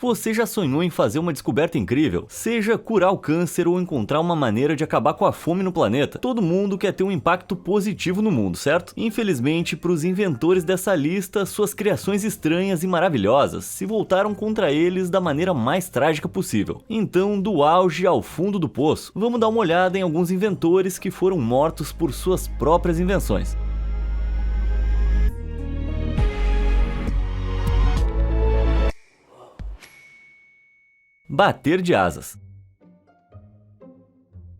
Você já sonhou em fazer uma descoberta incrível? Seja curar o câncer ou encontrar uma maneira de acabar com a fome no planeta. Todo mundo quer ter um impacto positivo no mundo, certo? Infelizmente, para os inventores dessa lista, suas criações estranhas e maravilhosas se voltaram contra eles da maneira mais trágica possível. Então, do auge ao fundo do poço, vamos dar uma olhada em alguns inventores que foram mortos por suas próprias invenções. Bater de asas.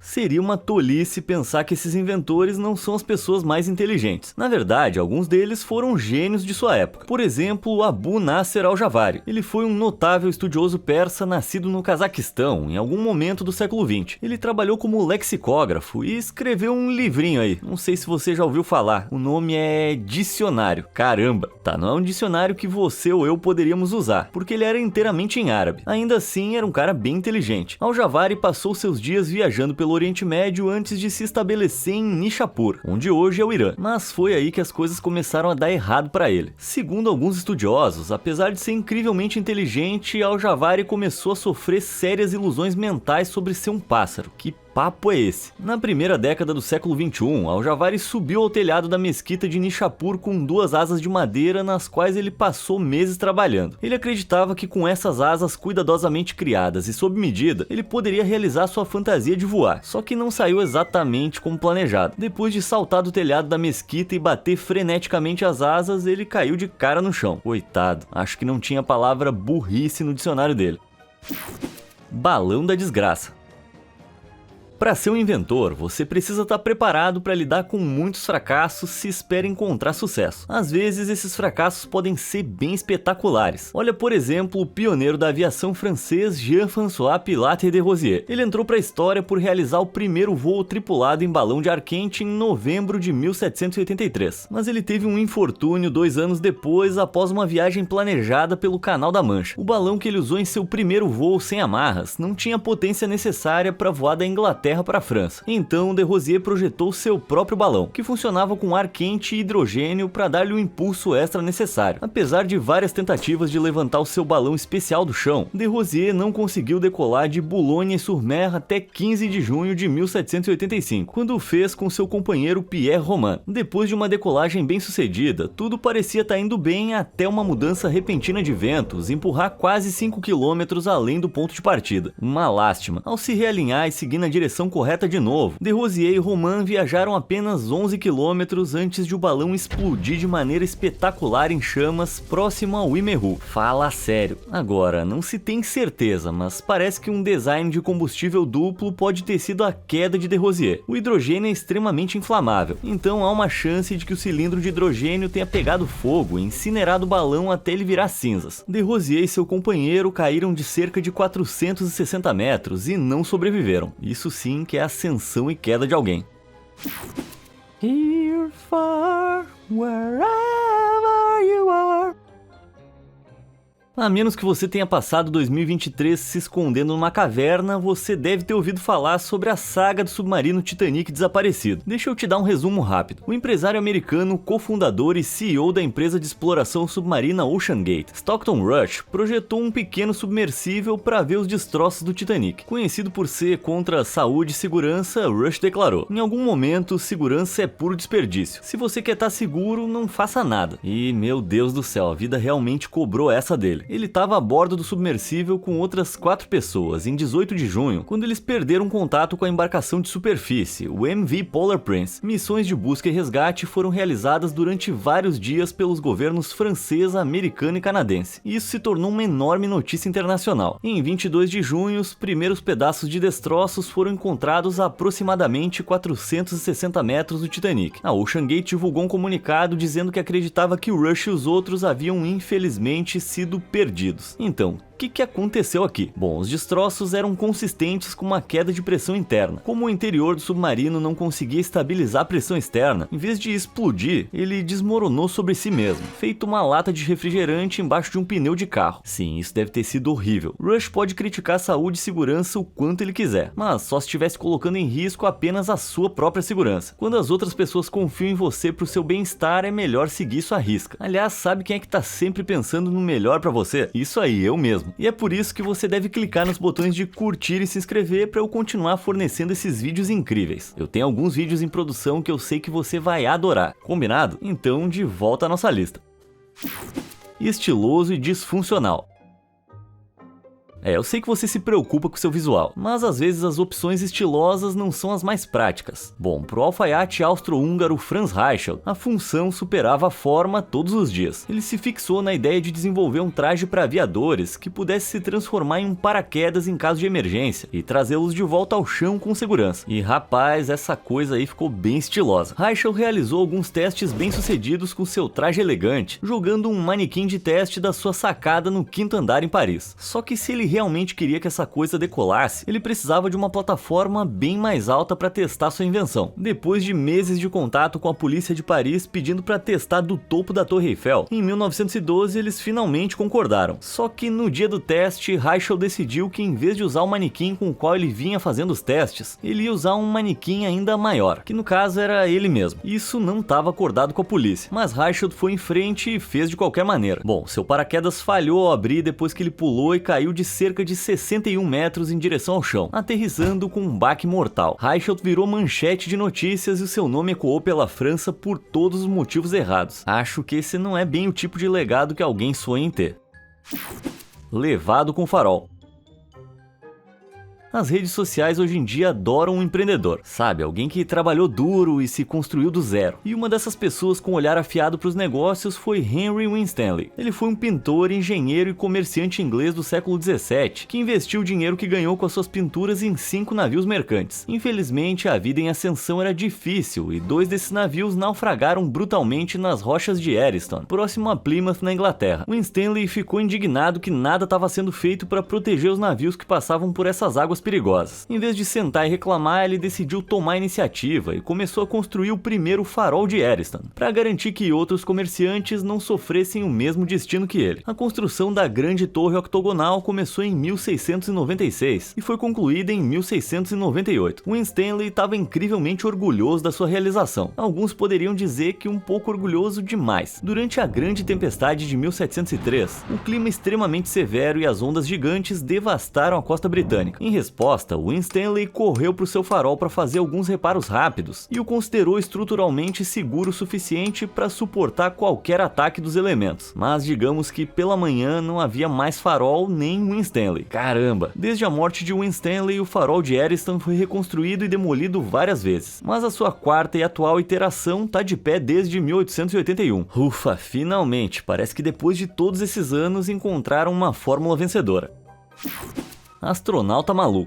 Seria uma tolice pensar que esses inventores não são as pessoas mais inteligentes. Na verdade, alguns deles foram gênios de sua época. Por exemplo, Abu Nasser al-Jawari. Ele foi um notável estudioso persa nascido no Cazaquistão, em algum momento do século XX. Ele trabalhou como lexicógrafo e escreveu um livrinho aí. Não sei se você já ouviu falar. O nome é Dicionário. Caramba! Tá, não é um dicionário que você ou eu poderíamos usar, porque ele era inteiramente em árabe. Ainda assim, era um cara bem inteligente. Al-Jawari passou seus dias viajando pelo Oriente Médio antes de se estabelecer em Nishapur, onde hoje é o Irã. Mas foi aí que as coisas começaram a dar errado para ele. Segundo alguns estudiosos, apesar de ser incrivelmente inteligente, Al-Jawari começou a sofrer sérias ilusões mentais sobre ser um pássaro. Que papo é esse? Na primeira década do século XXI, Al-Jawari subiu ao telhado da mesquita de Nishapur com 2 asas de madeira nas quais ele passou meses trabalhando. Ele acreditava que com essas asas cuidadosamente criadas e sob medida, ele poderia realizar sua fantasia de voar, só que não saiu exatamente como planejado. Depois de saltar do telhado da mesquita e bater freneticamente as asas, ele caiu de cara no chão. Coitado, acho que não tinha a palavra burrice no dicionário dele. Balão da desgraça. Para ser um inventor, você precisa estar preparado para lidar com muitos fracassos se espera encontrar sucesso. Às vezes, esses fracassos podem ser bem espetaculares. Olha, por exemplo, o pioneiro da aviação francês Jean-François Pilate de Rosier. Ele entrou para a história por realizar o primeiro voo tripulado em balão de ar quente em novembro de 1783. Mas ele teve um infortúnio 2 anos depois, após uma viagem planejada pelo Canal da Mancha. O balão que ele usou em seu primeiro voo sem amarras não tinha a potência necessária para voar da Inglaterra para a França. Então, de Rosier projetou seu próprio balão, que funcionava com ar quente e hidrogênio para dar-lhe o impulso extra necessário. Apesar de várias tentativas de levantar o seu balão especial do chão, de Rosier não conseguiu decolar de Boulogne-sur-Mer até 15 de junho de 1785, quando o fez com seu companheiro Pierre Roman. Depois de uma decolagem bem sucedida, tudo parecia estar indo bem até uma mudança repentina de ventos empurrar quase 5 km além do ponto de partida. Uma lástima. Ao se realinhar e seguir na direção correta de novo, de Rosier e Roman viajaram apenas 11 km antes de o balão explodir de maneira espetacular em chamas próximo ao Wimereux. Fala sério. Agora, não se tem certeza, mas parece que um design de combustível duplo pode ter sido a queda de Rosier. O hidrogênio é extremamente inflamável, então há uma chance de que o cilindro de hidrogênio tenha pegado fogo e incinerado o balão até ele virar cinzas. De Rosier e seu companheiro caíram de cerca de 460 metros e não sobreviveram. Isso sim que é ascensão e queda de alguém. Here far, wherever you are. A menos que você tenha passado 2023 se escondendo numa caverna, você deve ter ouvido falar sobre a saga do submarino Titanic desaparecido. Deixa eu te dar um resumo rápido. O empresário americano, cofundador e CEO da empresa de exploração submarina OceanGate, Stockton Rush, projetou um pequeno submersível para ver os destroços do Titanic. Conhecido por ser contra a saúde e segurança, Rush declarou: em algum momento, segurança é puro desperdício. Se você quer estar seguro, não faça nada. E, meu Deus do céu, a vida realmente cobrou essa dele. Ele estava a bordo do submersível com outras 4 pessoas em 18 de junho, quando eles perderam contato com a embarcação de superfície, o MV Polar Prince. Missões de busca e resgate foram realizadas durante vários dias pelos governos francês, americano e canadense. E isso se tornou uma enorme notícia internacional. Em 22 de junho, os primeiros pedaços de destroços foram encontrados a aproximadamente 460 metros do Titanic. A OceanGate divulgou um comunicado dizendo que acreditava que o Rush e os outros haviam infelizmente sido perdidos. Então, o que aconteceu aqui? Bom, os destroços eram consistentes com uma queda de pressão interna. Como o interior do submarino não conseguia estabilizar a pressão externa, em vez de explodir, ele desmoronou sobre si mesmo, feito uma lata de refrigerante embaixo de um pneu de carro. Sim, isso deve ter sido horrível. Rush pode criticar a saúde e segurança o quanto ele quiser, mas só se estivesse colocando em risco apenas a sua própria segurança. Quando as outras pessoas confiam em você pro seu bem-estar, é melhor seguir isso à risca. Aliás, sabe quem é que tá sempre pensando no melhor pra você? você? Isso aí, eu mesmo. E é por isso que você deve clicar nos botões de curtir e se inscrever para eu continuar fornecendo esses vídeos incríveis. Eu tenho alguns vídeos em produção que eu sei que você vai adorar. Combinado? Então, de volta à nossa lista. Estiloso e disfuncional. Eu sei que você se preocupa com seu visual, mas às vezes as opções estilosas não são as mais práticas. Bom, pro alfaiate austro-húngaro Franz Reichelt, a função superava a forma todos os dias. Ele se fixou na ideia de desenvolver um traje para aviadores que pudesse se transformar em um paraquedas em caso de emergência e trazê-los de volta ao chão com segurança. E rapaz, essa coisa aí ficou bem estilosa. Reichelt realizou alguns testes bem-sucedidos com seu traje elegante, jogando um manequim de teste da sua sacada no 5º andar em Paris. Só que se ele realmente queria que essa coisa decolasse, ele precisava de uma plataforma bem mais alta para testar sua invenção. Depois de meses de contato com a polícia de Paris pedindo para testar do topo da Torre Eiffel, em 1912 eles finalmente concordaram. Só que no dia do teste, Reichelt decidiu que em vez de usar o manequim com o qual ele vinha fazendo os testes, ele ia usar um manequim ainda maior, que no caso era ele mesmo. Isso não estava acordado com a polícia, mas Reichelt foi em frente e fez de qualquer maneira. Bom, seu paraquedas falhou ao abrir depois que ele pulou e caiu de cerca de 61 metros em direção ao chão, aterrissando com um baque mortal. Reichelt virou manchete de notícias e o seu nome ecoou pela França por todos os motivos errados. Acho que esse não é bem o tipo de legado que alguém sonha em ter. Levado com farol. As redes sociais hoje em dia adoram um empreendedor, sabe? Alguém que trabalhou duro e se construiu do zero. E uma dessas pessoas com olhar afiado para os negócios foi Henry Winstanley. Ele foi um pintor, engenheiro e comerciante inglês do século XVII, que investiu o dinheiro que ganhou com as suas pinturas em 5 navios mercantes. Infelizmente, a vida em ascensão era difícil e 2 desses navios naufragaram brutalmente nas rochas de Eriston, próximo a Plymouth, na Inglaterra. Winstanley ficou indignado que nada estava sendo feito para proteger os navios que passavam por essas águas perigosas. Em vez de sentar e reclamar, ele decidiu tomar a iniciativa e começou a construir o primeiro farol de Eriston, para garantir que outros comerciantes não sofressem o mesmo destino que ele. A construção da grande torre octogonal começou em 1696 e foi concluída em 1698. Winstanley estava incrivelmente orgulhoso da sua realização. Alguns poderiam dizer que um pouco orgulhoso demais. Durante a grande tempestade de 1703, um clima extremamente severo e as ondas gigantes devastaram a costa britânica. Em resposta, Winstanley correu para o seu farol para fazer alguns reparos rápidos e o considerou estruturalmente seguro o suficiente para suportar qualquer ataque dos elementos. Mas digamos que pela manhã não havia mais farol nem Winstanley. Caramba! Desde a morte de Winstanley, o farol de Eriston foi reconstruído e demolido várias vezes, mas a sua 4ª e atual iteração está de pé desde 1881. Ufa, finalmente! Parece que depois de todos esses anos encontraram uma fórmula vencedora. Astronauta maluco.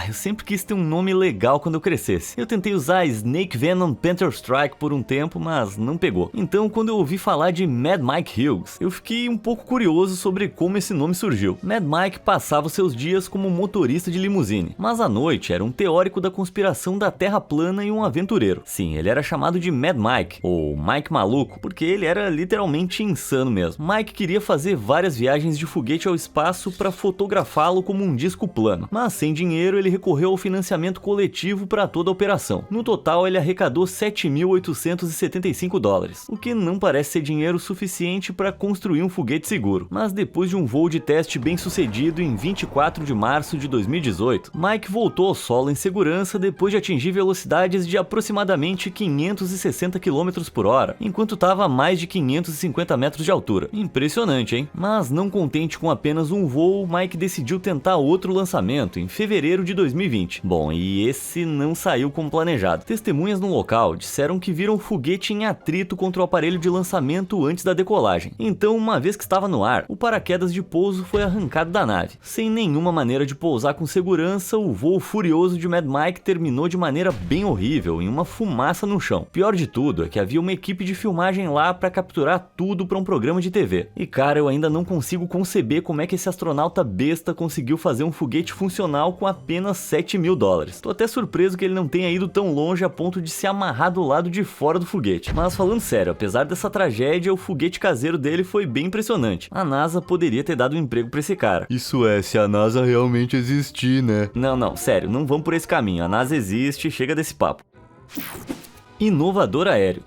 Eu sempre quis ter um nome legal quando eu crescesse. Eu tentei usar Snake Venom Panther Strike por um tempo, mas não pegou. Então, quando eu ouvi falar de Mad Mike Hughes, eu fiquei um pouco curioso sobre como esse nome surgiu. Mad Mike passava os seus dias como motorista de limusine, mas à noite era um teórico da conspiração da Terra plana e um aventureiro. Sim, ele era chamado de Mad Mike, ou Mike Maluco, porque ele era literalmente insano mesmo. Mike queria fazer várias viagens de foguete ao espaço para fotografá-lo como um disco plano, mas sem dinheiro ele recorreu ao financiamento coletivo para toda a operação. No total, ele arrecadou $7.875, o que não parece ser dinheiro suficiente para construir um foguete seguro. Mas depois de um voo de teste bem sucedido em 24 de março de 2018, Mike voltou ao solo em segurança depois de atingir velocidades de aproximadamente 560 km por hora, enquanto estava a mais de 550 metros de altura. Impressionante, hein? Mas não contente com apenas um voo, Mike decidiu tentar outro lançamento em fevereiro de 2020. Bom, e esse não saiu como planejado. Testemunhas no local disseram que viram o foguete em atrito contra o aparelho de lançamento antes da decolagem. Então, uma vez que estava no ar, o paraquedas de pouso foi arrancado da nave. Sem nenhuma maneira de pousar com segurança, o voo furioso de Mad Mike terminou de maneira bem horrível, em uma fumaça no chão. Pior de tudo é que havia uma equipe de filmagem lá para capturar tudo para um programa de TV. E cara, eu ainda não consigo conceber como é que esse astronauta besta conseguiu fazer um foguete funcional com apenas $7.000. Tô até surpreso que ele não tenha ido tão longe a ponto de se amarrar do lado de fora do foguete. Mas falando sério, apesar dessa tragédia, o foguete caseiro dele foi bem impressionante. A NASA poderia ter dado um emprego pra esse cara. Isso é, se a NASA realmente existir, né? Não, sério, não vamos por esse caminho. A NASA existe, chega desse papo. Inovador aéreo.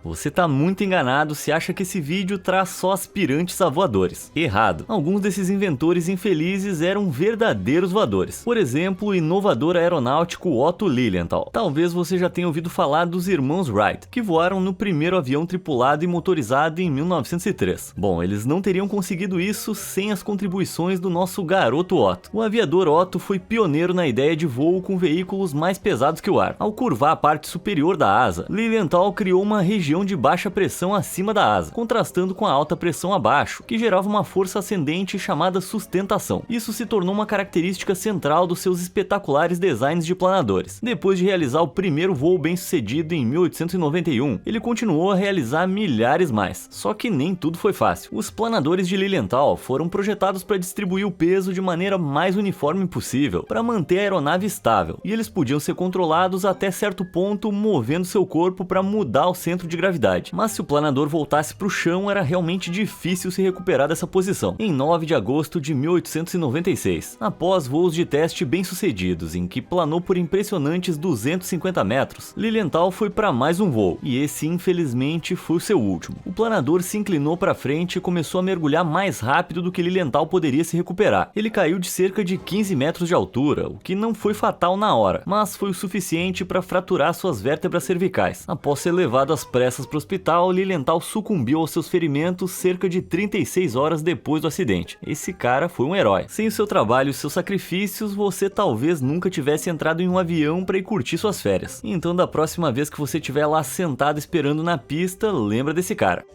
Você tá muito enganado se acha que esse vídeo traz só aspirantes a voadores. Errado. Alguns desses inventores infelizes eram verdadeiros voadores. Por exemplo, o inovador aeronáutico Otto Lilienthal. Talvez você já tenha ouvido falar dos irmãos Wright, que voaram no primeiro avião tripulado e motorizado em 1903. Bom, eles não teriam conseguido isso sem as contribuições do nosso garoto Otto. O aviador Otto foi pioneiro na ideia de voo com veículos mais pesados que o ar. Ao curvar a parte superior da asa, Lilienthal criou uma região de baixa pressão acima da asa, contrastando com a alta pressão abaixo, que gerava uma força ascendente chamada sustentação. Isso se tornou uma característica central dos seus espetaculares designs de planadores. Depois de realizar o primeiro voo bem-sucedido em 1891, ele continuou a realizar milhares mais. Só que nem tudo foi fácil. Os planadores de Lilienthal foram projetados para distribuir o peso de maneira mais uniforme possível, para manter a aeronave estável, e eles podiam ser controlados até certo ponto, movendo seu corpo para mudar o centro de gravidade. Mas se o planador voltasse para o chão, era realmente difícil se recuperar dessa posição. Em 9 de agosto de 1896, após voos de teste bem-sucedidos em que planou por impressionantes 250 metros, Lilienthal foi para mais um voo, e esse infelizmente foi o seu último. O planador se inclinou para frente e começou a mergulhar mais rápido do que Lilienthal poderia se recuperar. Ele caiu de cerca de 15 metros de altura, o que não foi fatal na hora, mas foi o suficiente para fraturar suas vértebras cervicais. Após ser levado às pressas para o hospital, Lilienthal sucumbiu aos seus ferimentos cerca de 36 horas depois do acidente. Esse cara foi um herói. Sem o seu trabalho e seus sacrifícios, você talvez nunca tivesse entrado em um avião para ir curtir suas férias. Então, da próxima vez que você estiver lá sentado esperando na pista, lembra desse cara.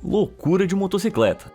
Loucura de motocicleta.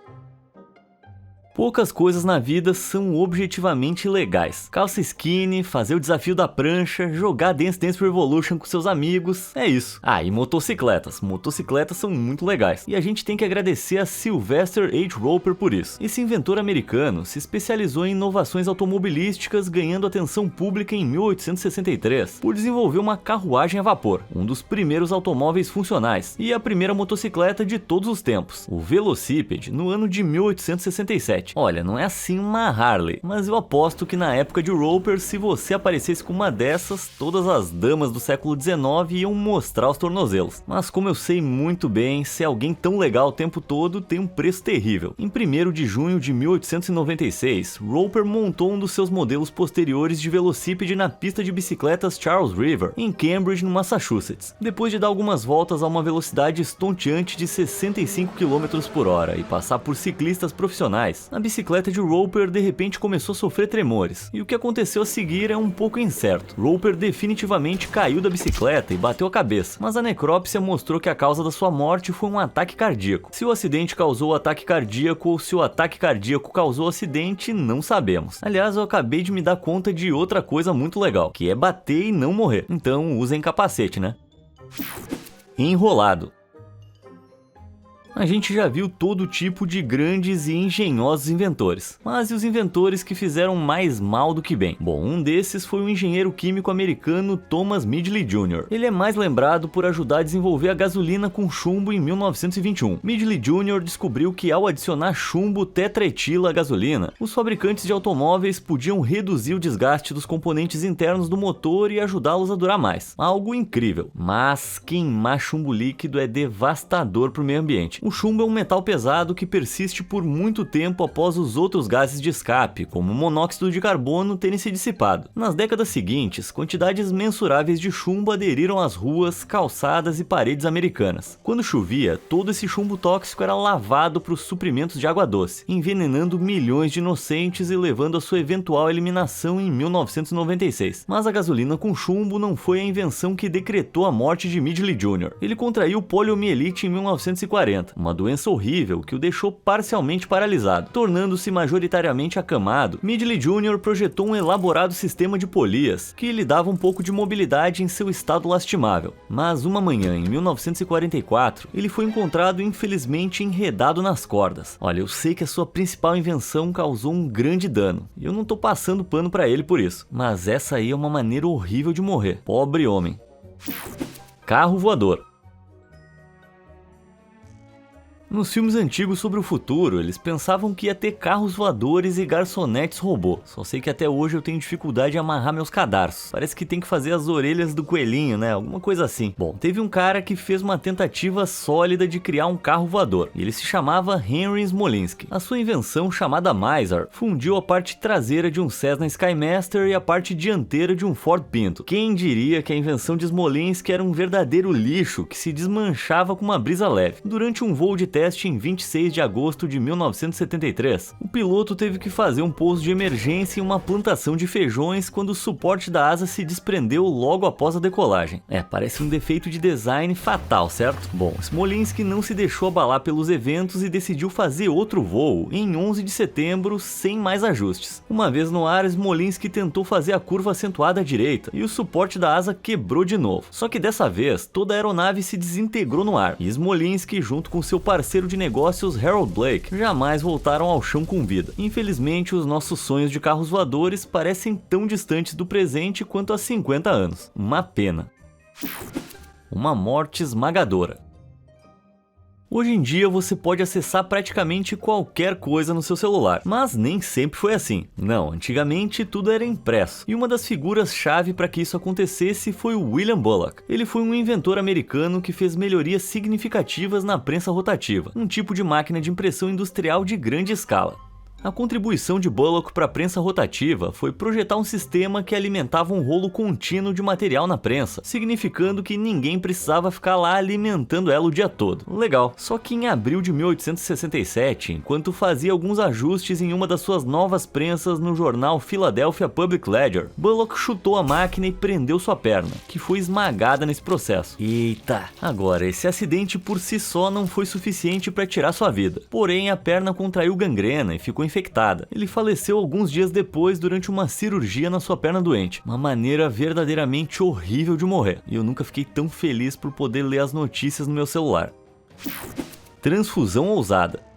Poucas coisas na vida são objetivamente legais. Calça skinny, fazer o desafio da prancha, jogar Dance Dance Revolution com seus amigos, é isso. Ah, e motocicletas. Motocicletas são muito legais. E a gente tem que agradecer a Sylvester H. Roper por isso. Esse inventor americano se especializou em inovações automobilísticas, ganhando atenção pública em 1863, por desenvolver uma carruagem a vapor, um dos primeiros automóveis funcionais, e a primeira motocicleta de todos os tempos, o Velocipede, no ano de 1867. Olha, não é assim uma Harley, mas eu aposto que na época de Roper, se você aparecesse com uma dessas, todas as damas do século XIX iam mostrar os tornozelos. Mas como eu sei muito bem, ser alguém tão legal o tempo todo tem um preço terrível. Em 1º de junho de 1896, Roper montou um dos seus modelos posteriores de velocípede na pista de bicicletas Charles River, em Cambridge, no Massachusetts. Depois de dar algumas voltas a uma velocidade estonteante de 65 km por hora e passar por ciclistas profissionais, a bicicleta de Roper de repente começou a sofrer tremores, e o que aconteceu a seguir é um pouco incerto. Roper definitivamente caiu da bicicleta e bateu a cabeça, mas a necrópsia mostrou que a causa da sua morte foi um ataque cardíaco. Se o acidente causou o ataque cardíaco ou se o ataque cardíaco causou o acidente, não sabemos. Aliás, eu acabei de me dar conta de outra coisa muito legal, que é bater e não morrer. Então usem capacete, né? Enrolado. A gente já viu todo tipo de grandes e engenhosos inventores, mas e os inventores que fizeram mais mal do que bem? Bom, um desses foi o engenheiro químico americano Thomas Midgley Jr. Ele é mais lembrado por ajudar a desenvolver a gasolina com chumbo em 1921. Midgley Jr. descobriu que ao adicionar chumbo tetraetila à gasolina, os fabricantes de automóveis podiam reduzir o desgaste dos componentes internos do motor e ajudá-los a durar mais. Algo incrível, mas queimar chumbo líquido é devastador para o meio ambiente. O chumbo é um metal pesado que persiste por muito tempo após os outros gases de escape, como o monóxido de carbono, terem se dissipado. Nas décadas seguintes, quantidades mensuráveis de chumbo aderiram às ruas, calçadas e paredes americanas. Quando chovia, todo esse chumbo tóxico era lavado para os suprimentos de água doce, envenenando milhões de inocentes e levando à sua eventual eliminação em 1996. Mas a gasolina com chumbo não foi a invenção que decretou a morte de Midgley Jr. Ele contraiu poliomielite em 1940. Uma doença horrível que o deixou parcialmente paralisado. Tornando-se majoritariamente acamado, Midgley Jr. projetou um elaborado sistema de polias que lhe dava um pouco de mobilidade em seu estado lastimável. Mas uma manhã, em 1944, ele foi encontrado infelizmente enredado nas cordas. Olha, eu sei que a sua principal invenção causou um grande dano, e eu não tô passando pano pra ele por isso, mas essa aí é uma maneira horrível de morrer. Pobre homem. Carro voador. Nos filmes antigos sobre o futuro, eles pensavam que ia ter carros voadores e garçonetes robô. Só sei que até hoje eu tenho dificuldade em amarrar meus cadarços. Parece que tem que fazer as orelhas do coelhinho, né? Alguma coisa assim. Bom, teve um cara que fez uma tentativa sólida de criar um carro voador. Ele se chamava Henry Smolinski. A sua invenção, chamada Mizar, fundiu a parte traseira de um Cessna Skymaster e a parte dianteira de um Ford Pinto. Quem diria que a invenção de Smolinski era um verdadeiro lixo que se desmanchava com uma brisa leve. Durante um voo de teste em 26 de agosto de 1973, o piloto teve que fazer um pouso de emergência em uma plantação de feijões quando o suporte da asa se desprendeu logo após a decolagem. Parece um defeito de design fatal, certo? Bom, Smolinski não se deixou abalar pelos eventos e decidiu fazer outro voo em 11 de setembro sem mais ajustes. Uma vez no ar, Smolinski tentou fazer a curva acentuada à direita e o suporte da asa quebrou de novo. Só que dessa vez, toda a aeronave se desintegrou no ar e Smolinski, junto com seu parceiro de negócios Harold Blake, jamais voltaram ao chão com vida. Infelizmente, os nossos sonhos de carros voadores parecem tão distantes do presente quanto há 50 anos. Uma pena. Uma morte esmagadora. Hoje em dia você pode acessar praticamente qualquer coisa no seu celular, mas nem sempre foi assim. Não, antigamente tudo era impresso, e uma das figuras-chave para que isso acontecesse foi o William Bullock. Ele foi um inventor americano que fez melhorias significativas na prensa rotativa, um tipo de máquina de impressão industrial de grande escala. A contribuição de Bullock para a prensa rotativa foi projetar um sistema que alimentava um rolo contínuo de material na prensa, significando que ninguém precisava ficar lá alimentando ela o dia todo. Legal. Só que em abril de 1867, enquanto fazia alguns ajustes em uma das suas novas prensas no jornal Philadelphia Public Ledger, Bullock chutou a máquina e prendeu sua perna, que foi esmagada nesse processo. Eita! Agora, esse acidente por si só não foi suficiente para tirar sua vida. Porém, a perna contraiu gangrena e ficou infectada. Ele faleceu alguns dias depois durante uma cirurgia na sua perna doente. Uma maneira verdadeiramente horrível de morrer. E eu nunca fiquei tão feliz por poder ler as notícias no meu celular. Transfusão ousada.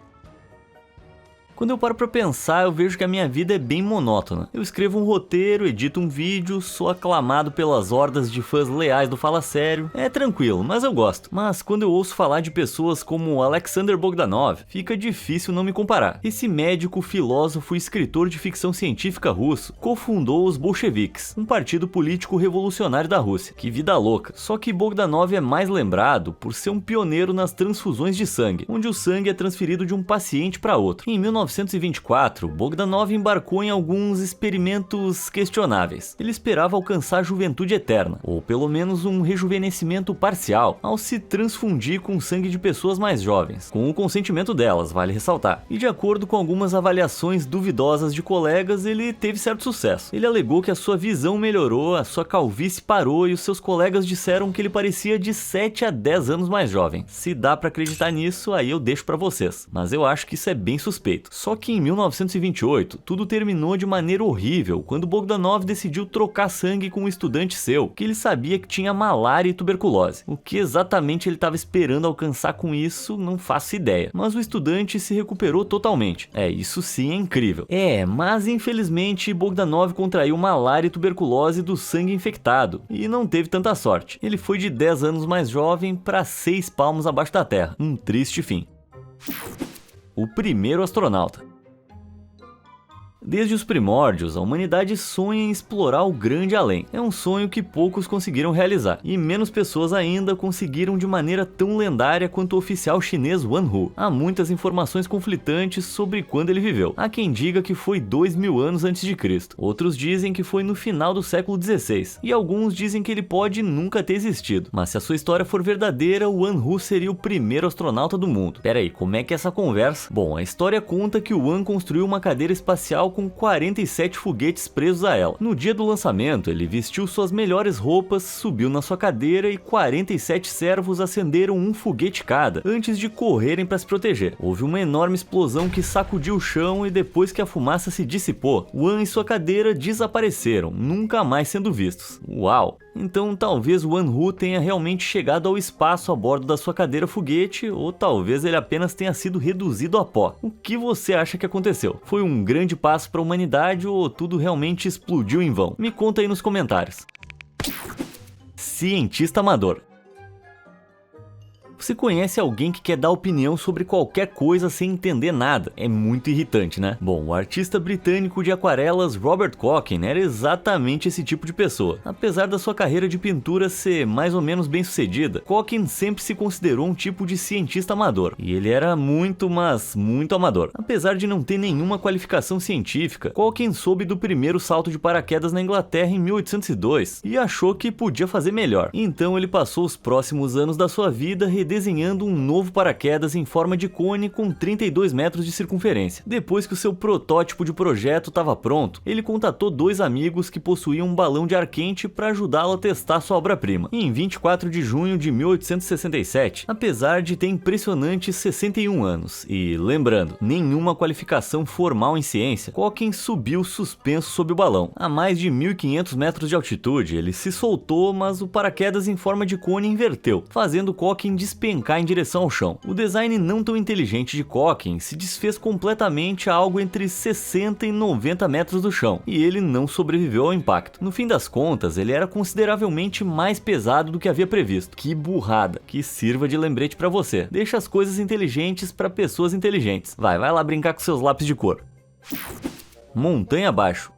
Quando eu paro pra pensar, eu vejo que a minha vida é bem monótona. Eu escrevo um roteiro, edito um vídeo, sou aclamado pelas hordas de fãs leais do Fala Sério. É tranquilo, mas eu gosto. Mas quando eu ouço falar de pessoas como Alexander Bogdanov, fica difícil não me comparar. Esse médico, filósofo e escritor de ficção científica russo cofundou os bolcheviques, um partido político revolucionário da Rússia. Que vida louca. Só que Bogdanov é mais lembrado por ser um pioneiro nas transfusões de sangue, onde o sangue é transferido de um paciente para outro. Em 1924, Bogdanov embarcou em alguns experimentos questionáveis. Ele esperava alcançar a juventude eterna, ou pelo menos um rejuvenescimento parcial, ao se transfundir com o sangue de pessoas mais jovens, com o consentimento delas, vale ressaltar. E de acordo com algumas avaliações duvidosas de colegas, ele teve certo sucesso. Ele alegou que a sua visão melhorou, a sua calvície parou e os seus colegas disseram que ele parecia de 7 a 10 anos mais jovem. Se dá pra acreditar nisso, aí eu deixo pra vocês, mas eu acho que isso é bem suspeito. Só que em 1928, tudo terminou de maneira horrível quando Bogdanov decidiu trocar sangue com um estudante seu, que ele sabia que tinha malária e tuberculose. O que exatamente ele estava esperando alcançar com isso, não faço ideia. Mas o estudante se recuperou totalmente. Isso sim é incrível. Mas infelizmente Bogdanov contraiu malária e tuberculose do sangue infectado, e não teve tanta sorte. Ele foi de 10 anos mais jovem para 6 palmos abaixo da terra. Um triste fim. O primeiro astronauta. Desde os primórdios, a humanidade sonha em explorar o grande além. É um sonho que poucos conseguiram realizar, e menos pessoas ainda conseguiram de maneira tão lendária quanto o oficial chinês Wan Hu. Há muitas informações conflitantes sobre quando ele viveu. Há quem diga que foi 2000 anos antes de Cristo. Outros dizem que foi no final do século XVI, e alguns dizem que ele pode nunca ter existido. Mas se a sua história for verdadeira, Wan Hu seria o primeiro astronauta do mundo. Pera aí, como é que é essa conversa? Bom, a história conta que o Wan construiu uma cadeira espacial com 47 foguetes presos a ela. No dia do lançamento, ele vestiu suas melhores roupas, subiu na sua cadeira e 47 servos acenderam um foguete cada, antes de correrem para se proteger. Houve uma enorme explosão que sacudiu o chão e depois que a fumaça se dissipou, Wan e sua cadeira desapareceram, nunca mais sendo vistos. Uau! Então talvez Wan Hu tenha realmente chegado ao espaço a bordo da sua cadeira foguete, ou talvez ele apenas tenha sido reduzido a pó. O que você acha que aconteceu? Foi um grande passo para a humanidade ou tudo realmente explodiu em vão? Me conta aí nos comentários. Cientista amador. Você conhece alguém que quer dar opinião sobre qualquer coisa sem entender nada? É muito irritante, né? Bom, o artista britânico de aquarelas Robert Cocking era exatamente esse tipo de pessoa. Apesar da sua carreira de pintura ser mais ou menos bem sucedida, Cocking sempre se considerou um tipo de cientista amador. E ele era muito, mas muito amador. Apesar de não ter nenhuma qualificação científica, Cocking soube do primeiro salto de paraquedas na Inglaterra em 1802 e achou que podia fazer melhor. Então ele passou os próximos anos da sua vida redesenhando um novo paraquedas em forma de cone com 32 metros de circunferência. Depois que o seu protótipo de projeto estava pronto, ele contatou 2 amigos que possuíam um balão de ar quente para ajudá-lo a testar sua obra-prima. Em 24 de junho de 1867, apesar de ter impressionantes 61 anos, e lembrando, nenhuma qualificação formal em ciência, Cocking subiu suspenso sob o balão. A mais de 1.500 metros de altitude, ele se soltou, mas o paraquedas em forma de cone inverteu, fazendo Cocking despencar em direção ao chão. O design não tão inteligente de Cocking se desfez completamente a algo entre 60 e 90 metros do chão, e ele não sobreviveu ao impacto. No fim das contas, ele era consideravelmente mais pesado do que havia previsto. Que burrada, que sirva de lembrete pra você. Deixa as coisas inteligentes pra pessoas inteligentes. Vai lá brincar com seus lápis de cor. Montanha abaixo.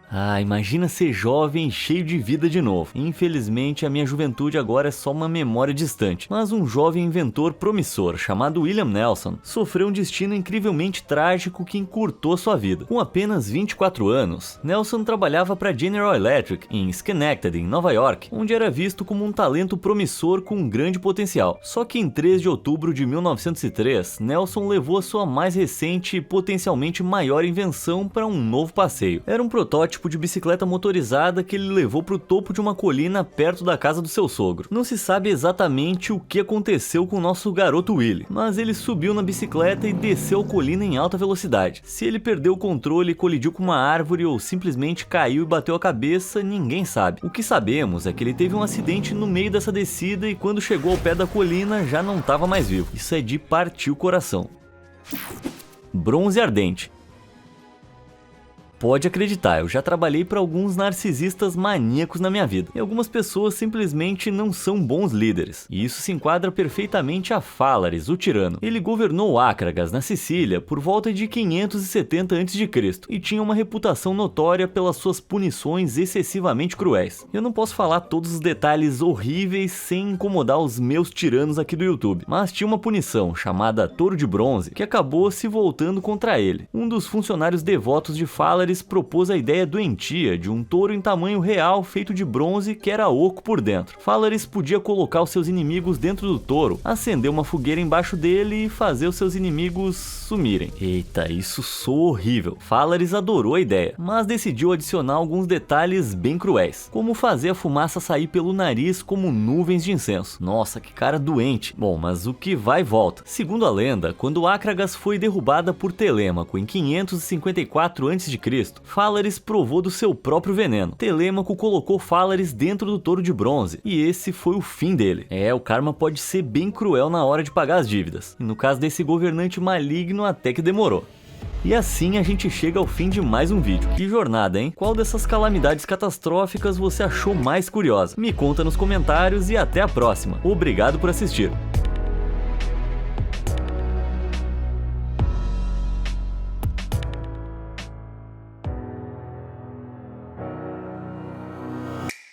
Ah, imagina ser jovem e cheio de vida de novo. Infelizmente, a minha juventude agora é só uma memória distante. Mas um jovem inventor promissor, chamado William Nelson, sofreu um destino incrivelmente trágico que encurtou sua vida. Com apenas 24 anos, Nelson trabalhava para General Electric em Schenectady, em Nova York, onde era visto como um talento promissor com um grande potencial. Só que em 3 de outubro de 1903, Nelson levou a sua mais recente e potencialmente maior invenção para um novo passeio. Era um protótipo de bicicleta motorizada que ele levou para o topo de uma colina perto da casa do seu sogro. Não se sabe exatamente o que aconteceu com o nosso garoto Willie, mas ele subiu na bicicleta e desceu a colina em alta velocidade. Se ele perdeu o controle, colidiu com uma árvore ou simplesmente caiu e bateu a cabeça, ninguém sabe. O que sabemos é que ele teve um acidente no meio dessa descida e quando chegou ao pé da colina já não estava mais vivo. Isso é de partir o coração. Bronze ardente. Pode acreditar, eu já trabalhei para alguns narcisistas maníacos na minha vida, e algumas pessoas simplesmente não são bons líderes, e isso se enquadra perfeitamente a Fálares, o tirano. Ele governou Acragas, na Sicília, por volta de 570 a.C., e tinha uma reputação notória pelas suas punições excessivamente cruéis. Eu não posso falar todos os detalhes horríveis sem incomodar os meus tiranos aqui do YouTube, mas tinha uma punição, chamada Touro de Bronze, que acabou se voltando contra ele. Um dos funcionários devotos de Fálares propôs a ideia doentia de um touro em tamanho real feito de bronze que era oco por dentro. Fálares podia colocar os seus inimigos dentro do touro, acender uma fogueira embaixo dele e fazer os seus inimigos sumirem. Eita, isso soa horrível. Fálares adorou a ideia, mas decidiu adicionar alguns detalhes bem cruéis, como fazer a fumaça sair pelo nariz como nuvens de incenso. Nossa, que cara doente. Bom, mas o que vai e volta. Segundo a lenda, quando Acragas foi derrubada por Telêmaco em 554 a.C., Fálares provou do seu próprio veneno. Telêmaco colocou Fálares dentro do touro de bronze, e esse foi o fim dele. O karma pode ser bem cruel na hora de pagar as dívidas, e no caso desse governante maligno até que demorou. E assim a gente chega ao fim de mais um vídeo. Que jornada, hein? Qual dessas calamidades catastróficas você achou mais curiosa? Me conta nos comentários e até a próxima. Obrigado por assistir.